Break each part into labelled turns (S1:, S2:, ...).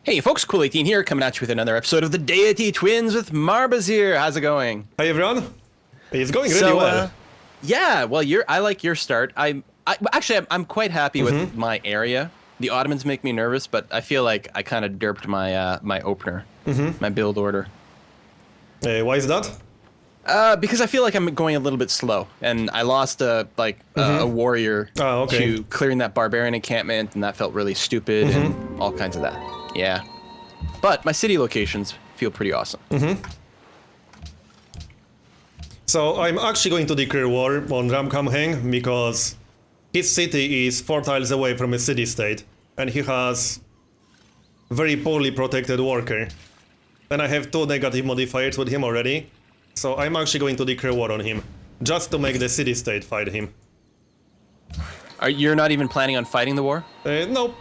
S1: Hey folks, Cool18 here, coming at you with another episode of the Deity Twins with Marbozir. How's it going?
S2: Hi everyone. It's going really well.
S1: Yeah, well, I like your start. I'm quite happy with my area. The Ottomans make me nervous, but I feel like I kind of derped my my opener, my build order.
S2: Why is that?
S1: Because I feel like I'm going a little bit slow, and I lost a warrior to clearing that barbarian encampment, and that felt really stupid and all kinds of that. Yeah, but my city locations feel pretty awesome.
S2: So I'm actually going to declare war on Ramkhamhaeng because his city is 4 tiles away from a city-state, and he has very poorly protected worker. And I have 2 negative modifiers with him already, so I'm actually going to declare war on him, just to make the city-state fight him.
S1: You're not even planning on fighting the war?
S2: No.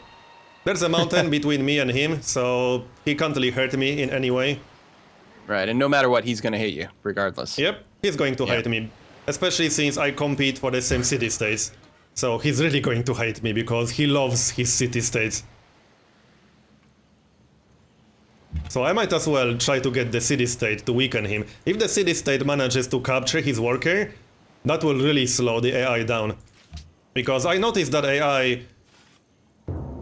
S2: There's a mountain between me and him, so he can't really hurt me in any way.
S1: Right, and no matter what, he's gonna hate you, regardless.
S2: Yep, he's going to hate me. Especially since I compete for the same city-states. So he's really going to hate me because he loves his city-states. So I might as well try to get the city-state to weaken him. If the city-state manages to capture his worker, that will really slow the AI down. Because I noticed that AI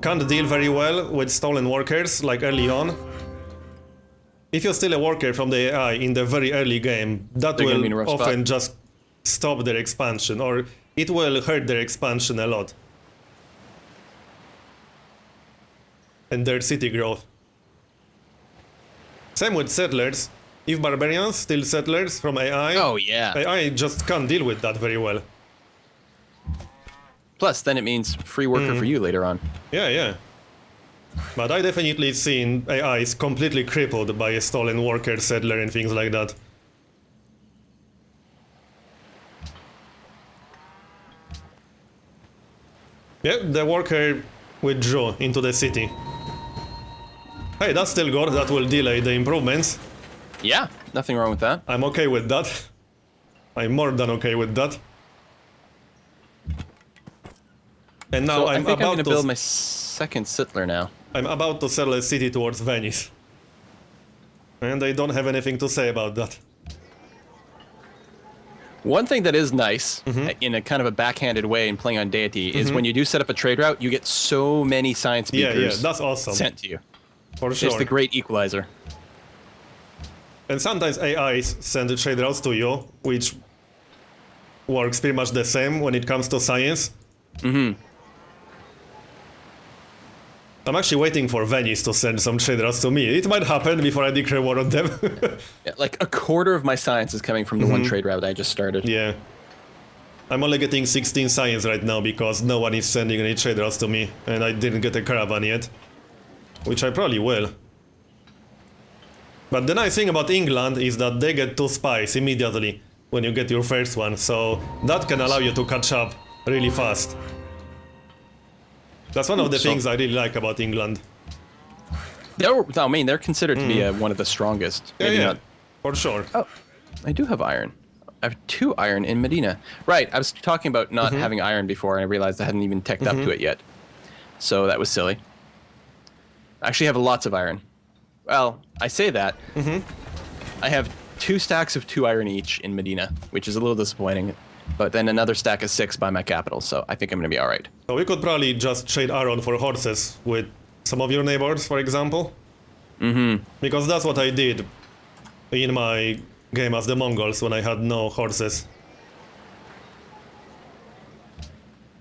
S2: can't deal very well with stolen workers, like early on. If you steal a worker from the AI in the very early game, that will often just stop their expansion, or it will hurt their expansion a lot. And their city growth. Same with settlers. If barbarians steal settlers from AI, AI just can't deal with that very well.
S1: Plus, then it means free worker for you later on.
S2: Yeah. But I definitely seen AIs completely crippled by a stolen worker, settler, and things like that. Yeah, the worker withdrew into the city. Hey, that's still good. That will delay the improvements.
S1: Yeah, nothing wrong with that.
S2: I'm okay with that. I'm more than okay with that. And now
S1: I think I'm going to build my second settler now.
S2: I'm about to sell a city towards Venice. And I don't have anything to say about that.
S1: One thing that is nice, in a kind of a backhanded way in playing on Deity, is when you do set up a trade route, you get so many science beakers
S2: that's awesome.
S1: sent to you.
S2: For sure.
S1: It's the great equalizer.
S2: And sometimes AIs send trade routes to you, which works pretty much the same when it comes to science. I'm actually waiting for Venice to send some trade routes to me. It might happen before I declare war on them.
S1: Yeah, like a quarter of my science is coming from the one trade route I just started.
S2: Yeah. I'm only getting 16 science right now because no one is sending any trade routes to me, and I didn't get a caravan yet. Which I probably will. But the nice thing about England is that they get 2 spies immediately when you get your first one, so that can allow you to catch up really fast. That's one of the things I really like about England.
S1: They're considered to be one of the strongest. Maybe not.
S2: For sure.
S1: Oh, I do have iron. I have 2 iron in Medina. Right, I was talking about not having iron before, and I realized I hadn't even teched up to it yet. So that was silly. I actually have lots of iron. Well, I say that. I have 2 stacks of 2 iron each in Medina, which is a little disappointing. But then another stack of 6 by my capital, so I think I'm going to be alright.
S2: So we could probably just trade iron for horses with some of your neighbors, for example. Because that's what I did in my game as the Mongols when I had no horses.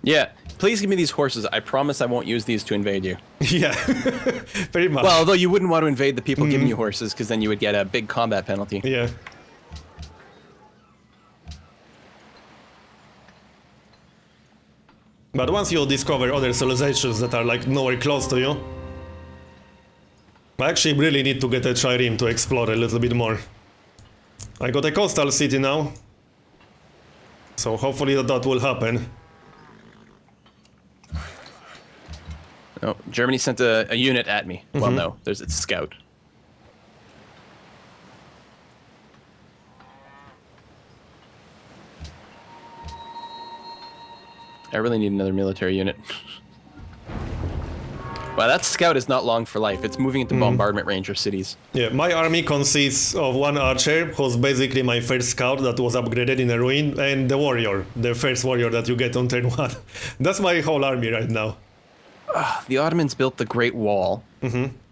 S1: Yeah, please give me these horses. I promise I won't use these to invade you.
S2: Yeah, pretty much.
S1: Well, although you wouldn't want to invade the people giving you horses, because then you would get a big combat penalty.
S2: Yeah. But once you discover other civilizations that are like nowhere close to you, I actually really need to get a trireme to explore a little bit more. I got a coastal city now, so hopefully that will happen.
S1: Oh, Germany sent a unit at me. Well, no, it's a scout. I really need another military unit. Well, that scout is not long for life. It's moving into bombardment range of cities.
S2: Yeah, my army consists of one archer, who's basically my first scout that was upgraded in a ruin, and the warrior, the first warrior that you get on turn 1. That's my whole army right now.
S1: The Ottomans built the Great Wall,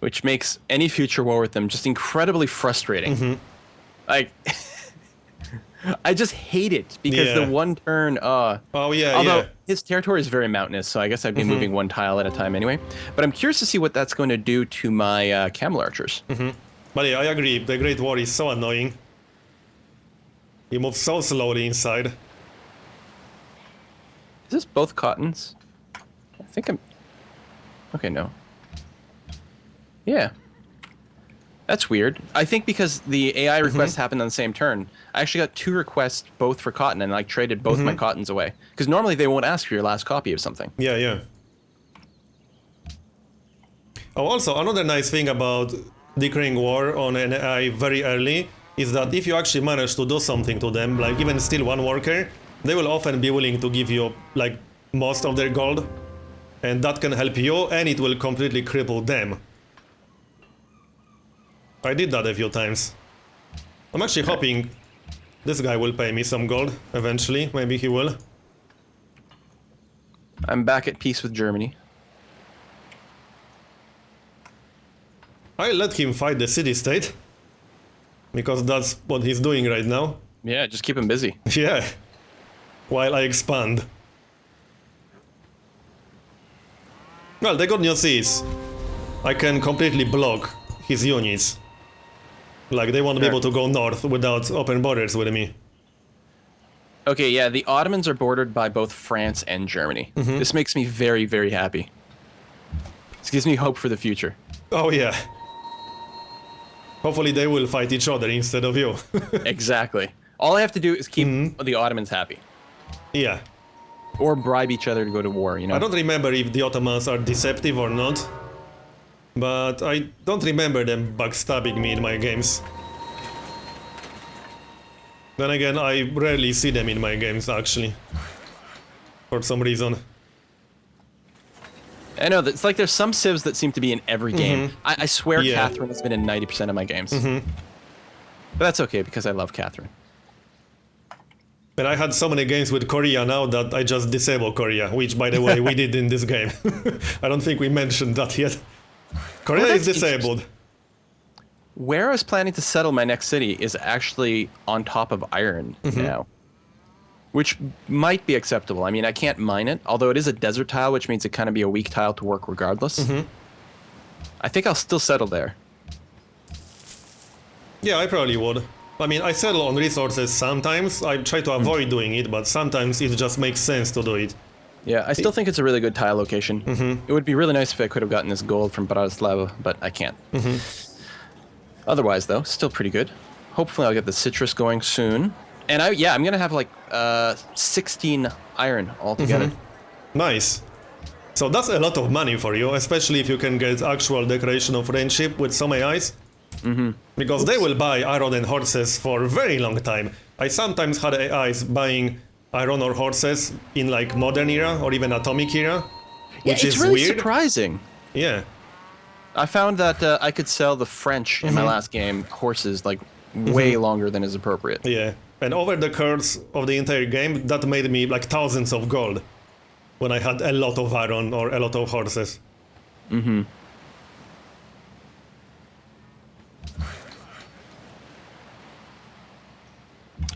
S1: which makes any future war with them just incredibly frustrating. Like, I just hate it because the one turn.
S2: Oh yeah,
S1: although his territory is very mountainous, so I guess I'd be moving one tile at a time anyway. But I'm curious to see what that's going to do to my camel archers.
S2: But yeah, I agree. The Great Wall is so annoying. He moves so slowly inside.
S1: Is this both cottons? I think I'm. Okay, no. Yeah. That's weird. I think because the AI request happened on the same turn, I actually got 2 requests both for cotton and like traded both my cottons away. Because normally they won't ask for your last copy of something.
S2: Yeah, yeah. Oh, also, another nice thing about declaring war on an AI very early is that if you actually manage to do something to them, like even steal one worker, they will often be willing to give you like most of their gold. And that can help you, and it will completely cripple them. I did that a few times. I'm actually hoping this guy will pay me some gold eventually. Maybe he will.
S1: I'm back at peace with Germany.
S2: I let him fight the city-state. Because that's what he's doing right now.
S1: Yeah, just keep him busy.
S2: Yeah. While I expand. Well, the good news is I can completely block his units. Like, they won't be able to go north without open borders with me.
S1: Okay, yeah, the Ottomans are bordered by both France and Germany. This makes me very, very happy. This gives me hope for the future.
S2: Oh yeah. Hopefully they will fight each other instead of you.
S1: Exactly. All I have to do is keep the Ottomans happy.
S2: Yeah.
S1: Or bribe each other to go to war, you know?
S2: I don't remember if the Ottomans are deceptive or not. But I don't remember them backstabbing me in my games. Then again, I rarely see them in my games, actually. For some reason.
S1: I know, it's like there's some civs that seem to be in every game. I swear Catherine has been in 90% of my games. But that's okay, because I love Catherine.
S2: And I had so many games with Korea now that I just disable Korea, which, by the way, we did in this game. I don't think we mentioned that yet. Korea is disabled.
S1: Where I was planning to settle my next city is actually on top of iron now. Which might be acceptable. I mean, I can't mine it, although it is a desert tile, which means it kind of be a weak tile to work regardless. I think I'll still settle there.
S2: Yeah, I probably would. I mean, I settle on resources sometimes. I try to avoid doing it, but sometimes it just makes sense to do it.
S1: Yeah, I still think it's a really good tile location. It would be really nice if I could have gotten this gold from Bratislava, but I can't. Otherwise, though, still pretty good. Hopefully I'll get the citrus going soon. And I'm going to have like 16 iron altogether.
S2: Nice. So that's a lot of money for you, especially if you can get actual declaration of friendship with some AIs. Because they will buy iron and horses for a very long time. I sometimes had AIs buying iron or horses in like modern era or even atomic era, which is
S1: really
S2: weird.
S1: Surprising.
S2: Yeah.
S1: I found that I could sell the French in my last game horses like way longer than is appropriate.
S2: Yeah. And over the course of the entire game, that made me like thousands of gold when I had a lot of iron or a lot of horses.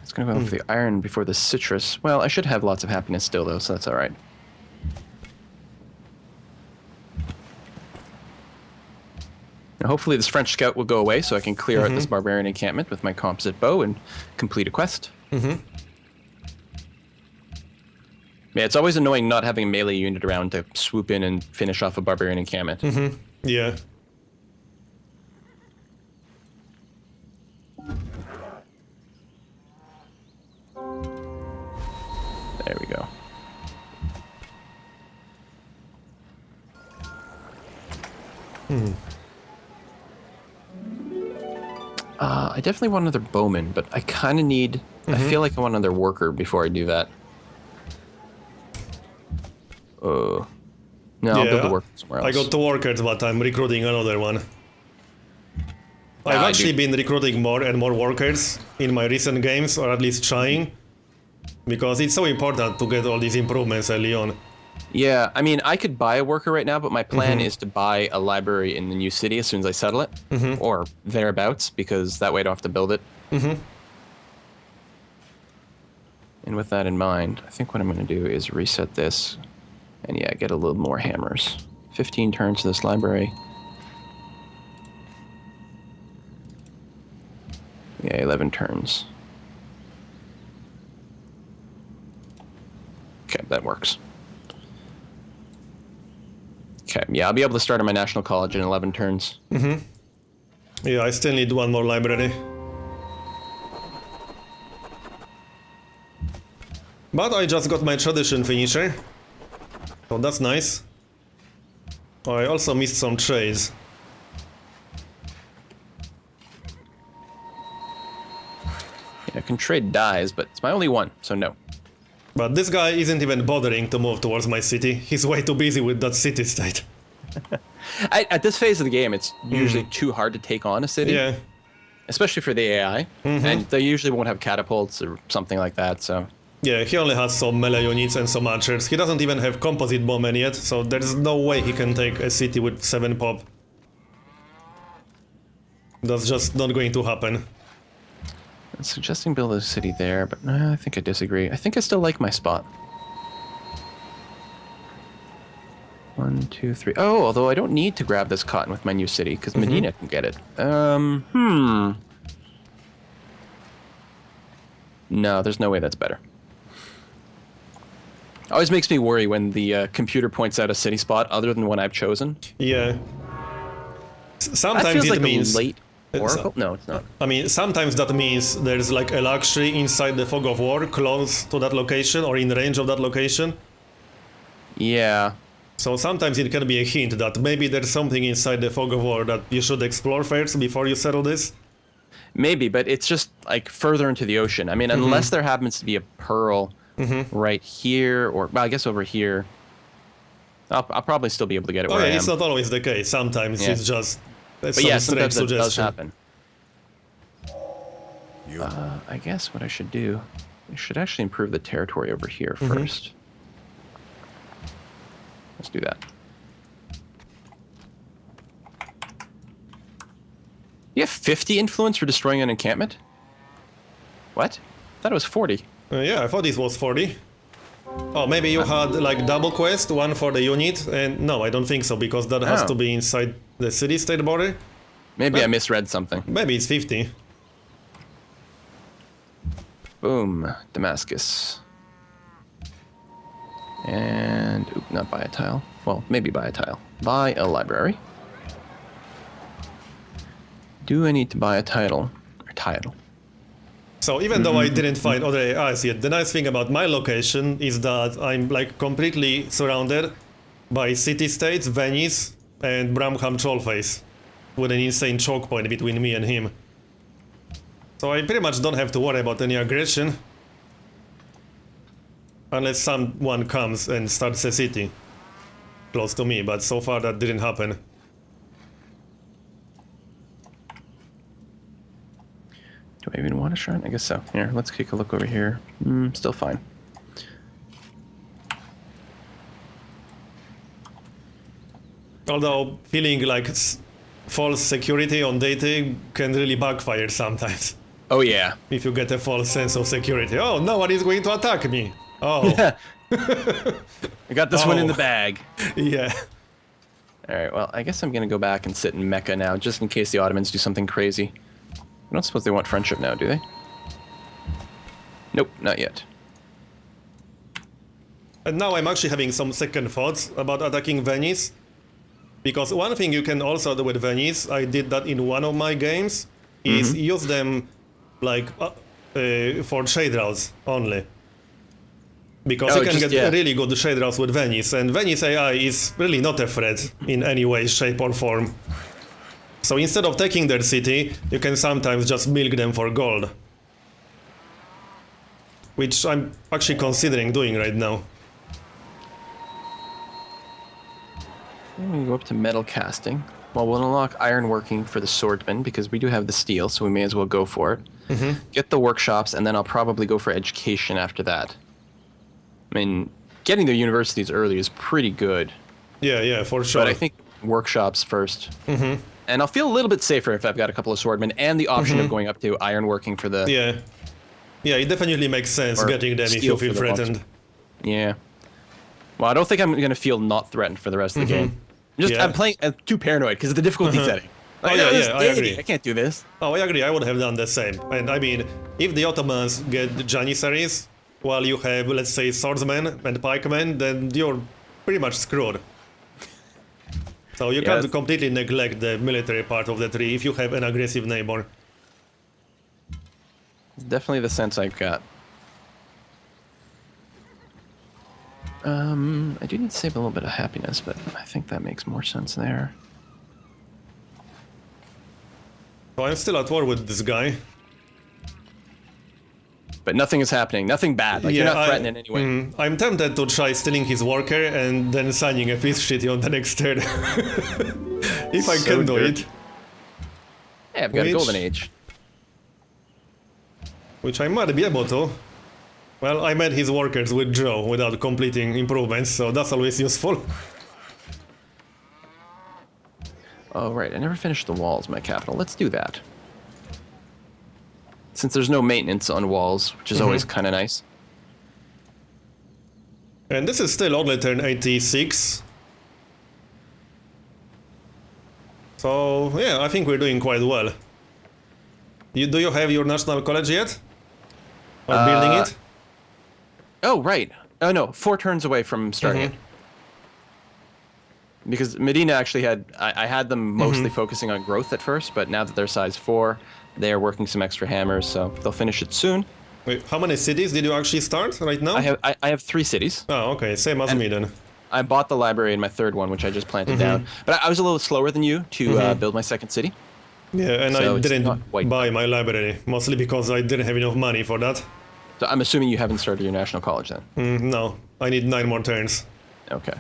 S1: It's gonna go for the iron before the citrus. Well, I should have lots of happiness still though, so that's all right. Now, hopefully this French scout will go away so I can clear out this barbarian encampment with my composite bow and complete a quest. Yeah, it's always annoying not having a melee unit around to swoop in and finish off a barbarian encampment.
S2: Yeah.
S1: There we go. I definitely want another bowman, but I kind of need... I feel like I want another worker before I do that. No, I'll build the work somewhere else.
S2: I got 2 workers, but I'm recruiting another one. I've actually been recruiting more and more workers in my recent games, or at least trying, because it's so important to get all these improvements early on.
S1: Yeah, I mean, I could buy a worker right now, but my plan is to buy a library in the new city as soon as I settle it, or thereabouts, because that way I don't have to build it. And with that in mind, I think what I'm going to do is reset this, and yeah, get a little more hammers. 15 turns to this library. Yeah, 11 turns. Okay, that works. Okay, yeah, I'll be able to start on my national college in 11 turns.
S2: Yeah, I still need 1 more library. But I just got my tradition finisher. So that's nice. I also missed some trades.
S1: Yeah, I can trade dyes, but it's my only one, so no.
S2: But this guy isn't even bothering to move towards my city. He's way too busy with that city-state.
S1: At this phase of the game, it's usually too hard to take on a city.
S2: Yeah.
S1: Especially for the AI. And they usually won't have catapults or something like that, so...
S2: Yeah, he only has some melee units and some archers. He doesn't even have composite bowmen yet, so there's no way he can take a city with 7 pop. That's just not going to happen.
S1: I'm suggesting build a city there, but I think I disagree. I think I still like my spot. 1, 2, 3. Oh, although I don't need to grab this cotton with my new city, because Medina can get it. No, there's no way that's better. Always makes me worry when the computer points out a city spot other than one I've chosen.
S2: Yeah. Sometimes
S1: that feels
S2: it
S1: like
S2: means...
S1: a late oracle? No, it's not.
S2: I mean, sometimes that means there's like a luxury inside the fog of war close to that location or in range of that location.
S1: Yeah.
S2: So sometimes it can be a hint that maybe there's something inside the fog of war that you should explore first before you settle this.
S1: Maybe, but it's just like further into the ocean. I mean, unless there happens to be a pearl right here, or well, I guess over here, I'll probably still be able to get it where I am.
S2: It's not always the case. Sometimes it's just
S1: but
S2: some
S1: yeah,
S2: strange
S1: sometimes that does
S2: suggestion.
S1: happen. I guess what I should do, I should actually improve the territory over here first. Let's do that. You have 50 influence for destroying an encampment? What? I thought it was 40.
S2: Yeah, I thought this was 40. Oh, maybe you had like double quest, one for the unit, and no, I don't think so, because that has to be inside the city-state border.
S1: Maybe I misread something.
S2: Maybe it's 50.
S1: Boom, Damascus. And, oop, not buy a tile. Well, maybe buy a tile. Buy a library. Do I need to buy a title? Or title?
S2: So even though I didn't find other AIs yet, the nice thing about my location is that I'm like completely surrounded by city-states, Venice, and Bramham Trollface, with an insane choke point between me and him. So I pretty much don't have to worry about any aggression. Unless someone comes and starts a city close to me, but so far that didn't happen.
S1: Do I even want a shrine? I guess so. Here, let's take a look over here. Still fine.
S2: Although feeling like false security on dating can really backfire sometimes.
S1: Oh yeah.
S2: If you get a false sense of security. Oh, no one is going to attack me. Oh.
S1: I got this one in the bag.
S2: Yeah.
S1: Alright, well, I guess I'm gonna go back and sit in Mecca now, just in case the Ottomans do something crazy. I don't suppose they want friendship now, do they? Nope, not yet.
S2: And now I'm actually having some second thoughts about attacking Venice. Because one thing you can also do with Venice, I did that in one of my games, is use them like for shade routes only. Because you can get really good shade routes with Venice, and Venice AI is really not a threat in any way, shape or form. So instead of taking their city, you can sometimes just milk them for gold. Which I'm actually considering doing right now.
S1: We go up to metal casting. Well, we'll unlock ironworking for the swordman because we do have the steel, so we may as well go for it. Get the workshops, and then I'll probably go for education after that. I mean, getting the universities early is pretty good.
S2: Yeah, for sure.
S1: But I think workshops first. And I'll feel a little bit safer if I've got a couple of swordmen and the option of going up to ironworking for the...
S2: Yeah, it definitely makes sense getting them if you feel threatened.
S1: Yeah. Well, I don't think I'm going to feel not threatened for the rest of the game. I'm playing too paranoid because of the difficulty setting. Like,
S2: I agree.
S1: I can't do this.
S2: Oh, I agree. I would have done the same. And I mean, if the Ottomans get Janissaries, while you have, let's say, swordsmen and pikemen, then you're pretty much screwed. So you can't completely neglect the military part of the tree if you have an aggressive neighbor.
S1: It's definitely the sense I've got. I do need to save a little bit of happiness, but I think that makes more sense there.
S2: So I'm still at war with this guy.
S1: But nothing is happening. Nothing bad. Like, you're not threatening anyway.
S2: I'm tempted to try stealing his worker and then signing a peace treaty on the next turn. If I can do it.
S1: Yeah, I've got a golden age.
S2: Which I might be able to. Well, I made his workers withdraw without completing improvements, so that's always useful.
S1: Oh, right. I never finished the walls, my capital. Let's do that. Since there's no maintenance on walls, which is always kind of nice.
S2: And this is still only turn 86. So, yeah, I think we're doing quite well. Do you have your national college yet? Or building it?
S1: Oh, right. Oh, no. 4 turns away from starting it. Because Medina actually had... I had them mostly focusing on growth at first, but now that they're size 4... They are working some extra hammers, so they'll finish it soon.
S2: Wait, how many cities did you actually start right now?
S1: I have 3 cities.
S2: Oh, okay, same as me then.
S1: I bought the library in my 3rd one, which I just planted down. But I was a little slower than you to build my 2nd city.
S2: Yeah, and so I didn't buy my library, mostly because I didn't have enough money for that.
S1: So I'm assuming you haven't started your national college then?
S2: No, I need 9 more turns.
S1: Okay.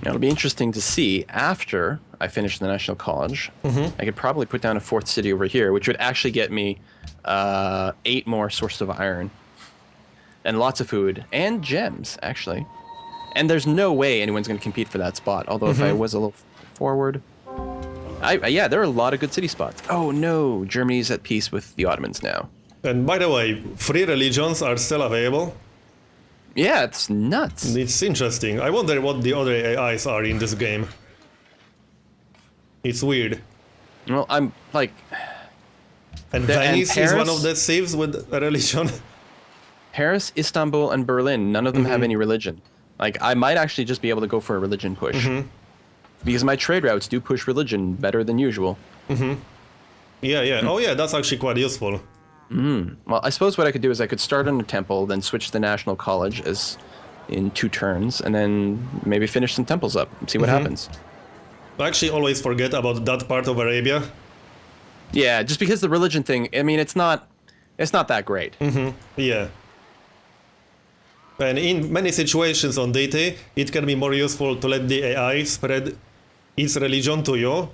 S1: Now, it'll be interesting to see after I finish the national college. I could probably put down a 4th city over here, which would actually get me 8 more sources of iron and lots of food and gems, actually. And there's no way anyone's going to compete for that spot. Although if I was a little forward, yeah, there are a lot of good city spots. Oh no, Germany's at peace with the Ottomans now.
S2: And by the way, 3 religions are still available.
S1: Yeah, it's nuts.
S2: It's interesting. I wonder what the other AIs are in this game. It's weird.
S1: Well, I'm like...
S2: And Venice is one of the cities with a religion.
S1: Paris, Istanbul, and Berlin, none of them have any religion. Like, I might actually just be able to go for a religion push. Because my trade routes do push religion better than usual.
S2: Yeah. Oh yeah, that's actually quite useful.
S1: Well, I suppose what I could do is I could start on a temple, then switch to the national college as in 2 turns, and then maybe finish some temples up and see what happens.
S2: I actually always forget about that part of Arabia.
S1: Yeah, just because the religion thing, I mean, it's not that great.
S2: Yeah. And in many situations on Deity, it can be more useful to let the AI spread its religion to you.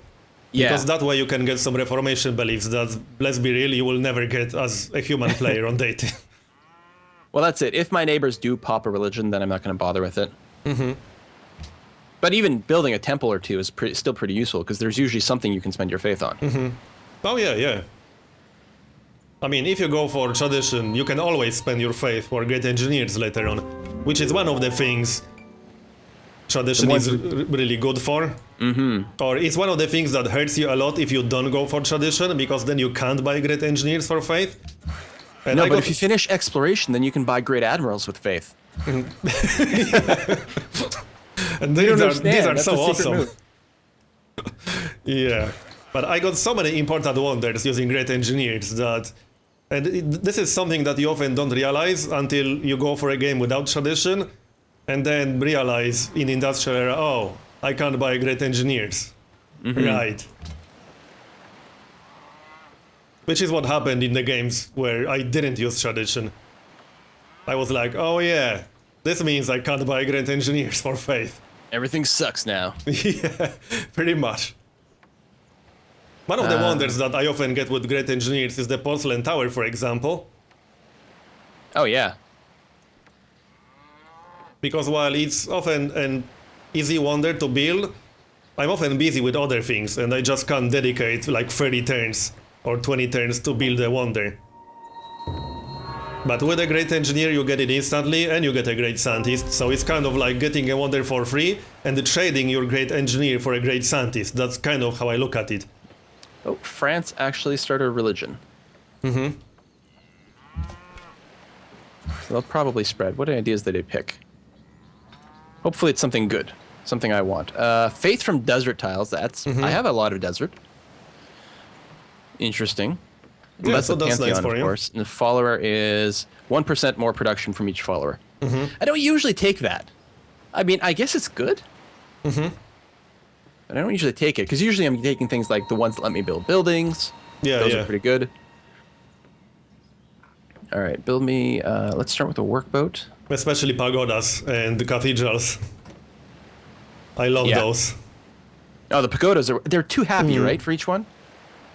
S1: Yeah.
S2: Because that way you can get some Reformation beliefs that, let's be real, you will never get as a human player on Deity.
S1: Well, that's it. If my neighbors do pop a religion, then I'm not going to bother with it. But even building a temple or 2 is still pretty useful, because there's usually something you can spend your faith on.
S2: Oh yeah. I mean, if you go for tradition, you can always spend your faith for great engineers later on, which is one of the things tradition is really good for. Or it's one of the things that hurts you a lot if you don't go for tradition, because then you can't buy great engineers for faith. And
S1: no, but if you finish exploration, then you can buy great admirals with faith.
S2: And these are so awesome. Yeah. But I got so many important wonders using great engineers that And this is something that you often don't realize until you go for a game without tradition, and then realize in industrial era, oh, I can't buy great engineers. Right. Which is what happened in the games where I didn't use tradition. I was like, oh yeah, this means I can't buy great engineers for faith.
S1: Everything sucks now.
S2: Yeah, pretty much. One of the wonders that I often get with great engineers is the porcelain tower, for example.
S1: Oh yeah.
S2: Because while it's often an easy wonder to build, I'm often busy with other things and I just can't dedicate like 30 turns or 20 turns to build a wonder. But with a great engineer you get it instantly and you get a great scientist, so it's kind of like getting a wonder for free and trading your great engineer for a great scientist. That's kind of how I look at it.
S1: Oh, France actually started a religion. So they'll probably spread. What ideas did they pick? Hopefully it's something good. Something I want. Faith from desert tiles. That's I have a lot of desert. Interesting.
S2: Yeah,
S1: That's
S2: so
S1: the
S2: that's
S1: Pantheon,
S2: nice for
S1: of
S2: you.
S1: course. And the follower is 1% more production from each follower. I don't usually take that. I mean, I guess it's good. But I don't usually take it, because usually I'm taking things like the ones that let me build buildings.
S2: Yeah,
S1: Those
S2: yeah.
S1: are pretty good. All right, build me. Let's start with a workboat.
S2: Especially pagodas and cathedrals. I love
S1: Yeah.
S2: those.
S1: Oh, the pagodas they're too happy, right, for each one?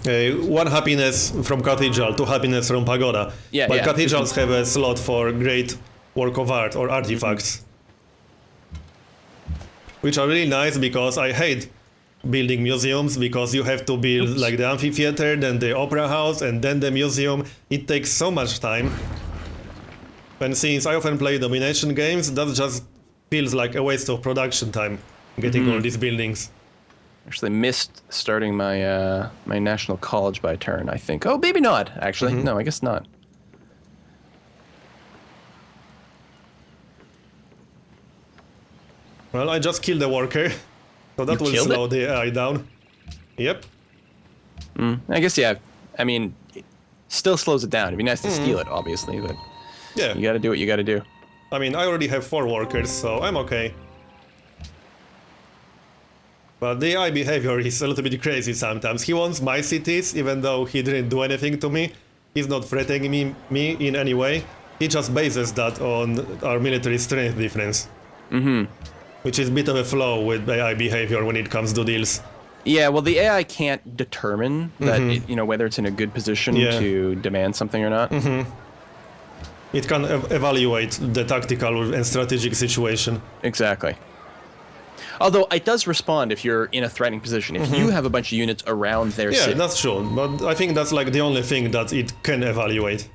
S2: One happiness from cathedral, two happiness from pagoda.
S1: Yeah,
S2: but
S1: yeah.
S2: cathedrals have a slot for great work of art or artifacts. Which are really nice because I hate building museums because you have to build like the amphitheater, then the opera house, and then the museum. It takes so much time. And since I often play domination games, that just feels like a waste of production time, getting all these buildings.
S1: Actually missed starting my my national college by a turn, I think. Oh, maybe not, actually. No, I guess not.
S2: Well, I just killed a worker, so that
S1: You
S2: will
S1: killed
S2: slow
S1: it?
S2: the AI down. Yep.
S1: I guess, yeah. I mean, it still slows it down. It'd be nice to steal it, obviously, but
S2: Yeah.
S1: you gotta do what you gotta do.
S2: I mean, I already have 4 workers, so I'm okay. But the AI behavior is a little bit crazy sometimes. He wants my cities, even though he didn't do anything to me. He's not threatening me in any way. He just bases that on our military strength difference. Which is a bit of a flaw with AI behavior when it comes to deals.
S1: Yeah, well, the AI can't determine that, whether it's in a good position
S2: Yeah.
S1: to demand something or not.
S2: It can evaluate the tactical and strategic situation.
S1: Exactly. Although it does respond if you're in a threatening position. If you have a bunch of units around their
S2: Yeah,
S1: city.
S2: that's true, but I think that's like the only thing that it can evaluate.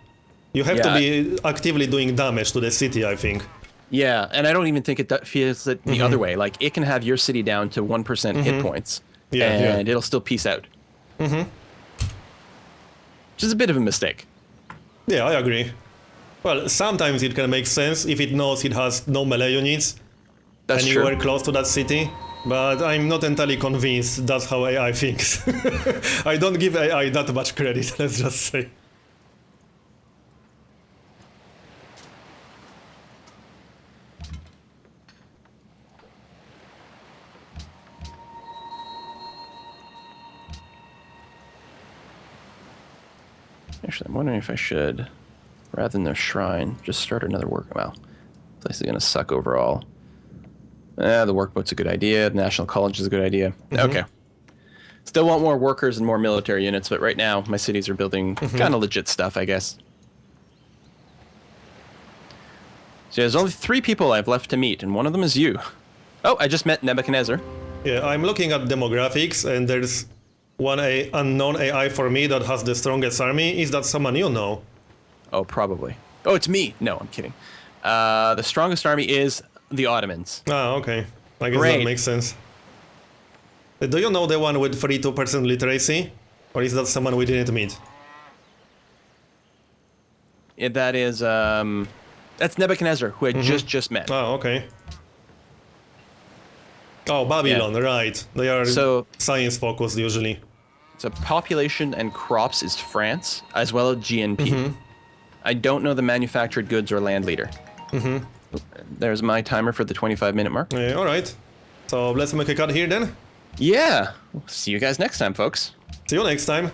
S2: You have to
S1: Yeah.
S2: be actively doing damage to the city, I think.
S1: Yeah, and I don't even think it feels it the other way. Like, it can have your city down to 1% hit points,
S2: Yeah, yeah.
S1: and it'll still peace out. Which is a bit of a mistake.
S2: Yeah, I agree. Well, sometimes it can make sense if it knows it has no melee units
S1: That's
S2: anywhere
S1: true.
S2: close to that city, but I'm not entirely convinced that's how AI thinks. I don't give AI that much credit, let's just say.
S1: Actually, I'm wondering if I should, rather than the shrine, just start another work. Well, place is gonna suck overall. The workboat's a good idea. The National College is a good idea. Okay. Still want more workers and more military units, but right now my cities are building kind of legit stuff, I guess. So there's only 3 people I've left to meet, and one of them is you. Oh, I just met Nebuchadnezzar.
S2: Yeah, I'm looking at demographics, and there's one unknown AI for me that has the strongest army. Is that someone you know?
S1: Oh, probably. Oh, it's me. No, I'm kidding. The strongest army is the Ottomans.
S2: Ah, okay. I guess
S1: Great.
S2: that makes sense. Do you know the one with 32% literacy? Or is that someone we didn't meet?
S1: Yeah, that is, that's Nebuchadnezzar, who I just met.
S2: Oh, okay. Oh, Babylon, right. They are
S1: So-
S2: science focused usually.
S1: So population and crops is France, as well as GNP. I don't know the manufactured goods or land leader. There's my timer for the 25-minute mark.
S2: Alright. So let's make a cut here then.
S1: Yeah. See you guys next time, folks.
S2: See you next time.